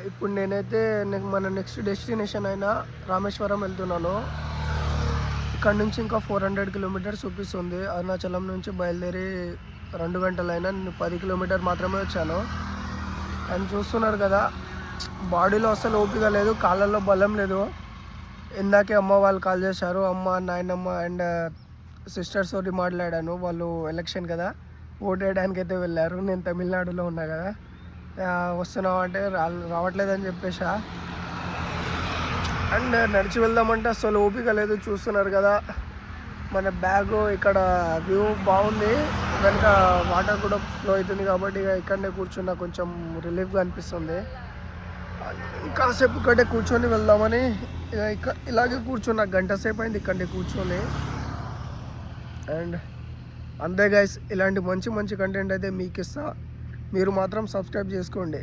ఇప్పుడు నేనైతే మన నెక్స్ట్ డెస్టినేషన్ అయినా రామేశ్వరం వెళ్తున్నాను. ఇక్కడ నుంచి ఇంకా 400 కిలోమీటర్స్ చూపిస్తుంది. అరుణాచలం నుంచి బయలుదేరి 2 గంటలైనా నేను 10 కిలోమీటర్ మాత్రమే వచ్చాను. అండ్ చూస్తున్నారు కదా, బాడీలో అసలు ఓపిక లేదు, కాళ్ళల్లో బలం లేదు. ఇందాకే అమ్మ వాళ్ళు కాల్ చేశారు. అమ్మ, నాయనమ్మ అండ్ సిస్టర్స్ తోటి మాట్లాడాను. వాళ్ళు ఎలక్షన్ కదా, ఓట్ వేయడానికి అయితే వెళ్ళారు. నేను తమిళనాడులో ఉన్నా కదా, వస్తున్నావు అంటే రావట్లేదని చెప్పేసా. అండ్ నడిచి వెళ్దామంటే అసలు ఓపిక లేదు. చూస్తున్నారు కదా మన బ్యాగ్, ఇక్కడ వ్యూ బాగుంది, వెనక వాటర్ కూడా ఫ్లో అవుతుంది కాబట్టి ఇక్కడనే కూర్చున్నా, కొంచెం రిలీఫ్గా అనిపిస్తుంది. కాసేపు ఇక్కడే కూర్చొని వెళ్దామని ఇలాగే కూర్చున్నా. గంట సేపు అయింది ఇక్కడే కూర్చొని. అండ్ అంతే గైస్, ఇలాంటి మంచి మంచి కంటెంట్ అయితే మీకు ఇస్తా. మీరు మాత్రం సబ్స్క్రైబ్ చేసుకోండి.